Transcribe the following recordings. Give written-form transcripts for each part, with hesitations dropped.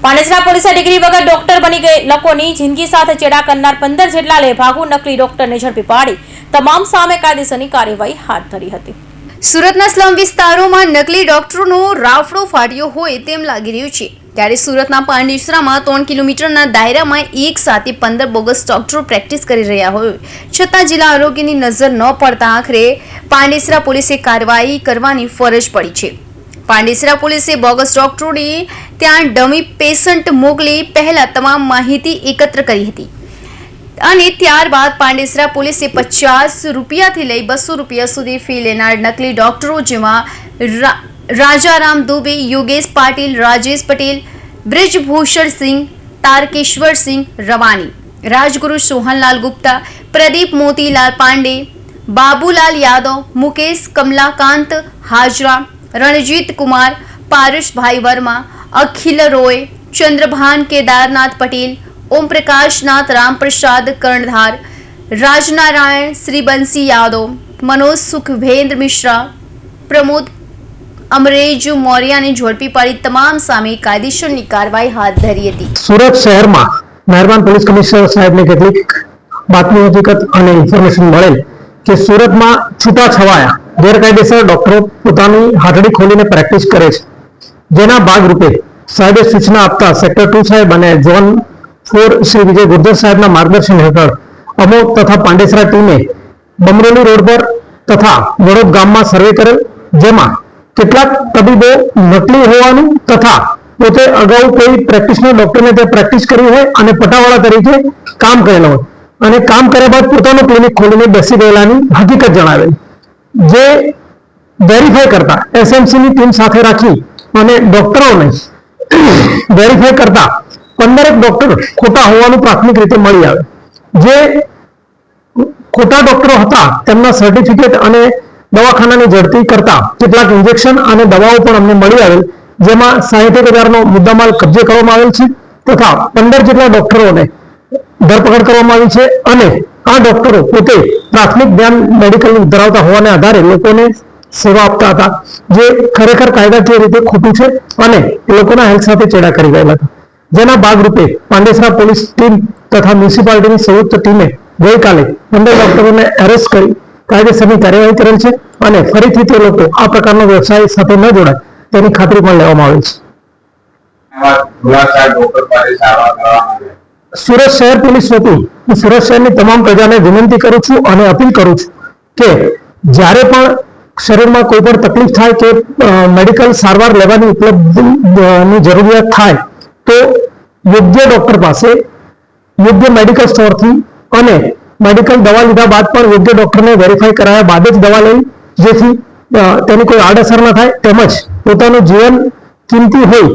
પાંડેસરા પોલીસે ડિગ્રી વગર ડોક્ટર બની ગઈ લોકોની જિંદગી સાથે ચેડા કરનાર 15 જેટલા લેભાગુ નકલી ડોક્ટરને ઝડપી પાડી તમામ સામે કાયદેસરની કાર્યવાહી હાથ ધરી હતી। સુરતના સ્લમ વિસ્તારોમાં નકલી ડોક્ટરોનો રાફડો ફાટ્યો હોય તેમ લાગી રહ્યું છે। ત્યારે સુરતના પાંડેસરામાં 3 કિલોમીટરના દાયરામાં એક સાથે 15 બોગસ ડોક્ટરો પ્રેક્ટિસ કરી રહ્યા હોય છતાં જિલ્લા આરોગ્યની નજર ન પડતા આખરે પાંડેસરા પોલીસે કાર્યવાહી કરવાની ફરજ પડી છે। પાંડેસરા પોલીસે બોગસ ડોક્ટરોને ત્યાં ડમી પેશન્ટ મોકલી પહેલા તમામ માહિતી એકત્ર કરી હતી અને ત્યારબાદ પાંડેસરા પોલીસે 50 રૂપિયાથી લઈ 200 રૂપિયા સુધી ફી લેનાર નકલી ડોક્ટરો જેમાં રાજારામ દુબે, યોગેશ પાટીલ, રાજેશ પટેલ, બ્રિજભૂષણ સિંહ, તારકેશ્વર સિંહ રવાની, રાજગુરુ સોહનલાલ ગુપ્તા, પ્રદીપ મોતીલાલ પાંડે, બાબુલાલ યાદવ, મુકેશ કમલાકાંત હાજરા, रणजीत कुमार, पारस भाई वर्मा, अखिल रॉय, चंद्रभान केदारनाथ पटेल, ओम प्रकाश नाथ राम प्रसाद कर्णधार, राजनारायण श्रीबंसी यादव, मनोज सुखभेंद्र मिश्रा, प्रमोद अमरेज मौर्या ने झड़पी पाड़ी તમામ સામે કાયદેસરની કાર્યવાહી હાથ ધરી હતી। સુરત શહેરમાં મહેરબાન પોલીસ કમિશનર સાહેબને કેટલીક બાતમી હકીકત અને ઇન્ફોર્મેશન મળેલ કે સુરતમાં છૂટાછવાયા ગેરકાયદેસર ડોક્ટરો પોતાની હાથડી ખોલીને પ્રેક્ટિસ કરે છે, જેના ભાગરૂપે સાહેબે સૂચના આપતા સેક્ટર 2 સાહેબ અને ઝોન 4 શ્રી વિજય ગુર્જર સાહેબના માર્ગદર્શન હેઠળ અમોક તથા પાંડેસરા ટીમે બમરોલી રોડ પર તથા વડોદ ગામમાં સર્વે કરેલ, જેમાં કેટલાક તબીબો નકલી હોવાનું તથા પોતે અગાઉ કોઈ પ્રેક્ટિશનર ડોક્ટરને તે પ્રેક્ટિસ કરી હોય અને પટાવાળા તરીકે કામ કરેલો હોય અને કામ કર્યા બાદ પોતાનું ક્લિનિક ખોલીને બેસી ગયેલાની હકીકત જણાવેલી, જે વેરીફાઈ કરતા એસએમસીની ટીમ સાથે રાખી અને ડોક્ટરોને વેરીફાઈ કરતા 15 ડોક્ટર ખોટા હોવાનું પ્રાથમિક રીતે મળી આવે। જે ખોટા ડોક્ટરો હતા તેમના સર્ટિફિકેટ અને દવાખાનાની ઝડપી કરતા કેટલાક ઇન્જેક્શન અને દવાઓ પણ અમને મળી આવેલ, જેમાં 60,000નો મુદ્દામાલ કબજે કરવામાં આવેલ છે તથા 15 જેટલા ડોક્ટરોને ધરપકડ કરવામાં આવી છે અને આ ડોક્ટરો પોતે પ્રાથમિક જ્ઞાન મેડિકલ ધરાવતા હોવાને આધારે લોકોને સેવા આપતા હતા, જે ખરેખર કાયદાકીય રીતે ખોટું છે અને લોકોના હેલ્થ સાથે ચેડા કરી ગયેલા હતા। જેના ભાગરૂપે પાંડેસરા પોલીસ ટીમ તથા મ્યુનિસિપાલિટીની સંયુક્ત ટીમે ગઈકાલે 15 ડોક્ટરોને એરેસ્ટ કરી કાયદેસરની કાર્યવાહી કરેલ છે અને ફરીથી તે લોકો આ પ્રકારનો વ્યવસાય સાથે ન જોડાય તેની ખાતરી પણ લેવામાં આવેલ છે। સુરત શહેર પોલીસ વતી સુરત શહેરની તમામ પ્રજાને વિનંતી કરું છું અને અપીલ કરું છું કે જ્યારે પણ શરીરમાં કોઈ પણ તકલીફ થાય કે મેડિકલ સારવાર લેવાની ઉપલબ્ધની જરૂરિયાત થાય તો યોગ્ય ડોક્ટર પાસે યોગ્ય મેડિકલ સ્ટોરથી અને મેડિકલ દવા લીધા બાદ પણ યોગ્ય ડોક્ટરને વેરીફાઈ કરાયા બાદ જ દવા લેવી, જેથી તેની કોઈ આડઅસર ન થાય તેમજ પોતાનું જીવન કિંમતી હોય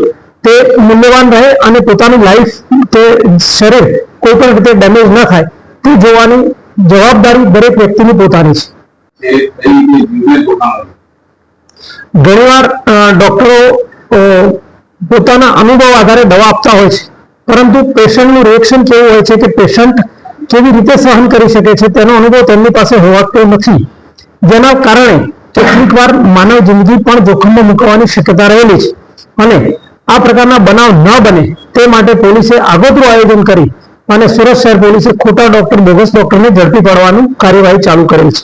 તે મૂલ્યવાન રહે અને પોતાની લાઈફ કે શરીર કોઈ પણ રીતે ડેમેજ ન થાય તે જોવાની જવાબદારી દરેક વ્યક્તિની પોતાની છે। ઘણીવાર ડોક્ટરો પોતાના અનુભવ આધારે દવા આપતા હોય છે, પરંતુ પેશન્ટનું રિએક્શન કેવું હોય છે કે પેશન્ટ કેવી રીતે સહન કરી શકે છે તેનો અનુભવ તેમની પાસે હોતો નથી, જેના કારણે કેટલીક વાર માનવ જિંદગી પણ જોખમમાં મૂકવાની શક્યતા રહેલી છે અને આ પ્રકારના બનાવ ન બને તે માટે પોલીસે આગોતરું આયોજન કરી અને સુરત શહેર પોલીસે ખોટા ડોક્ટર બોગસ ડોક્ટરને ઝડપી પાડવાનું કાર્યવાહી ચાલુ કરેલ છે।